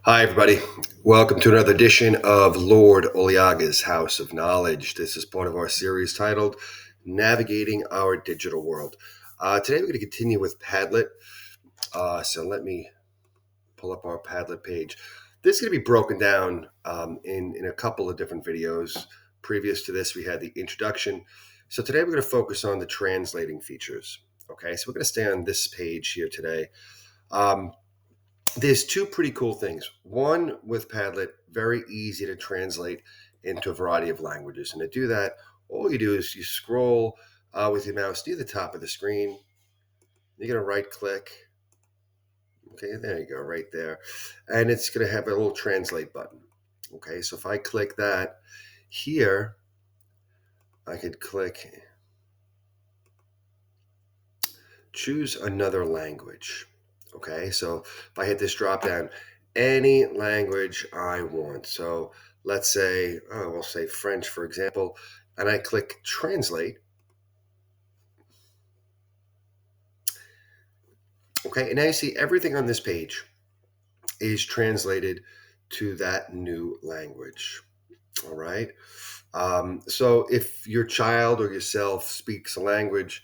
Hi, everybody. Welcome to another edition of Lord Oliaga's House of Knowledge. This is part of our series titled Navigating Our Digital World. Today, we're going to continue with Padlet. So let me pull up our Padlet page. This is going to be broken down in a couple of different videos. Previous to this, we had the introduction. So today, we're going to focus on the translating features. Okay, so we're going to stay on this page here today. There's two pretty cool things. One, with Padlet, very easy to translate into a variety of languages. And to do that, all you do is you scroll with your mouse near the top of the screen. You're going to right click. Okay, there you go, right there. And it's going to have a little translate button. Okay, so if I click that here, I could click choose another language. Okay, so if I hit this drop down, any language I want. So let's say, we'll say French, for example, and I click translate. Okay, and now you see everything on this page is translated to that new language. All right. So if your child or yourself speaks a language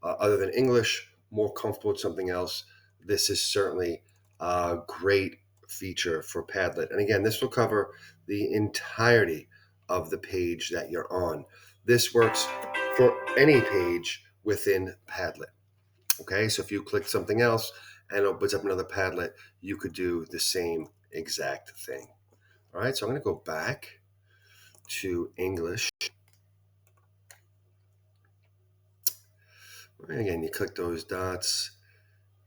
other than English, more comfortable with something else, this is certainly a great feature for Padlet. And again, this will cover the entirety of the page that you're on. This works for any page within Padlet. Okay, so if you click something else and it opens up another Padlet, you could do the same exact thing. All right, so I'm going to go back to English. And again, you click those dots,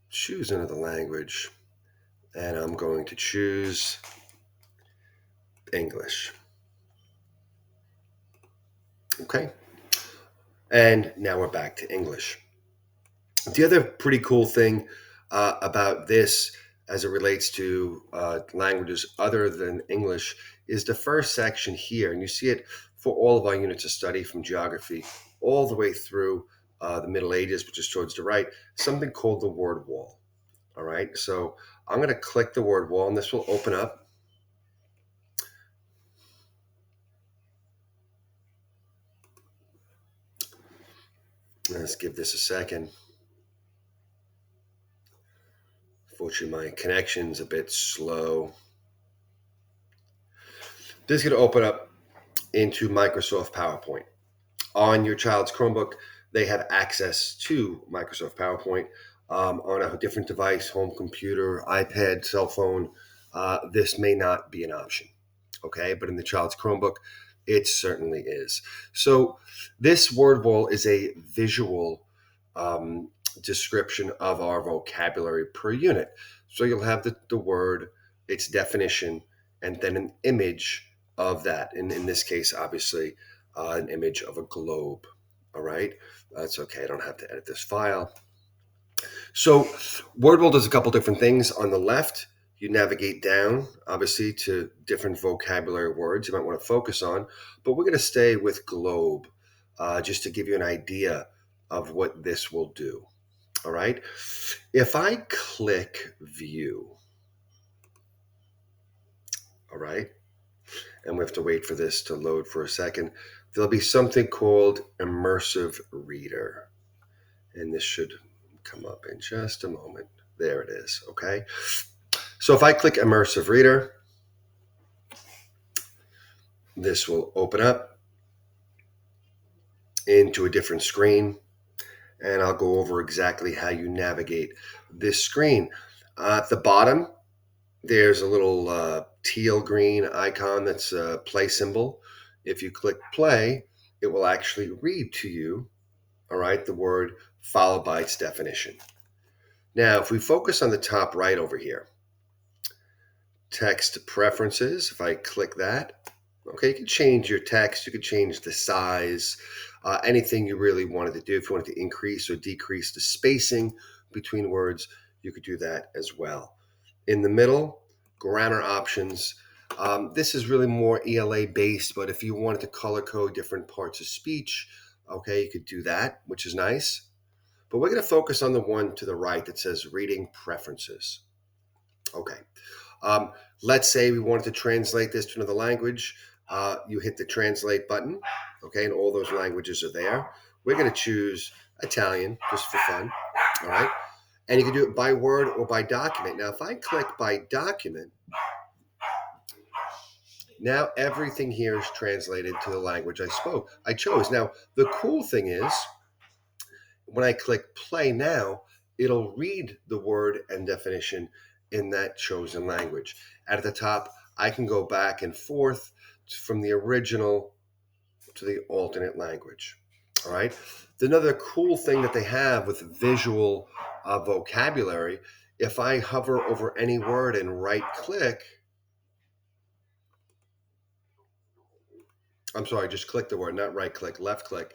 choose another language, and I'm going to choose English. Okay, and now we're back to English. The other pretty cool thing about this as it relates to languages other than English is the first section here. And you see it for all of our units of study from geography all the way through the Middle Ages, which is towards the right, something called the word wall. All right, so I'm going to click the word wall and this will open up. Let's give this a second. Unfortunately, my connection's a bit slow. This is going to open up into Microsoft PowerPoint. On your child's Chromebook, they have access to Microsoft PowerPoint on a different device, home computer, iPad, cell phone. This may not be an option, okay? But in the child's Chromebook, it certainly is. So this word wall is a visual description of our vocabulary per unit. So you'll have the word, its definition, and then an image of that. And in this case, obviously, an image of a globe. All right, that's okay. I don't have to edit this file. So WordWall does a couple different things. On the left, you navigate down, obviously, to different vocabulary words you might want to focus on. But we're going to stay with globe just to give you an idea of what this will do. All right. If I click view, all right, and we have to wait for this to load for a second, there'll be something called immersive reader. And this should come up in just a moment. There it is, okay? So if I click immersive reader, this will open up into a different screen, and I'll go over exactly how you navigate this screen. At the bottom, there's a little teal green icon that's a play symbol. If you click play, it will actually read to you, all right, the word followed by its definition. Now, if we focus on the top right over here, text preferences, if I click that, okay, you can change your text, you can change the size, anything you really wanted to do. If you wanted to increase or decrease the spacing between words, you could do that as well. In the middle, grammar options. This is really more ELA based, but if you wanted to color code different parts of speech, okay, you could do that, which is nice. But we're going to focus on the one to the right that says reading preferences. Okay. Um, let's say we wanted to translate this to another language. You hit the translate button, okay, and all those languages are there. We're going to choose Italian just for fun, all right? And you can do it by word or by document. Now, if I click by document, now everything here is translated to the language I chose. Now, the cool thing is when I click play now, it'll read the word and definition in that chosen language. At the top, I can go back and forth from the original to the alternate language. All right. Another cool thing that they have with visual vocabulary, if I hover over any word and right click, I'm sorry, just click the word, not right click, left click.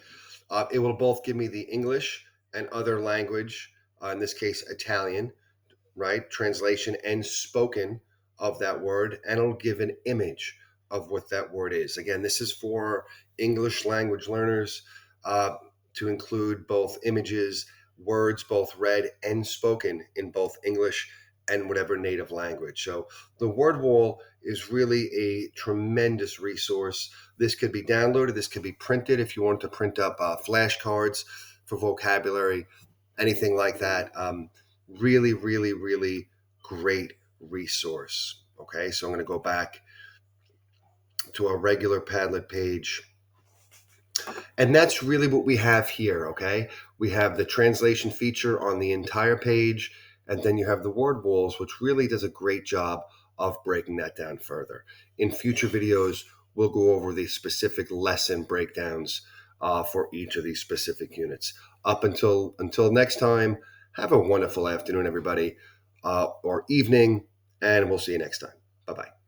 It will both give me the English and other language, in this case, Italian, right? Translation and spoken of that word, and it'll give an image of what that word is. Again, this is for English language learners uh, to include both images, words, both read and spoken in both English and whatever native language. So the word wall is really a tremendous resource. This could be downloaded, this could be printed if you want to print up flashcards for vocabulary, anything like that. Really, really, really great resource. Okay, so I'm going to go back to our regular Padlet page. And that's really what we have here, okay? We have the translation feature on the entire page, and then you have the word walls, which really does a great job of breaking that down further. In future videos, we'll go over the specific lesson breakdowns for each of these specific units. Until next time, have a wonderful afternoon, everybody, or evening, and we'll see you next time. Bye-bye.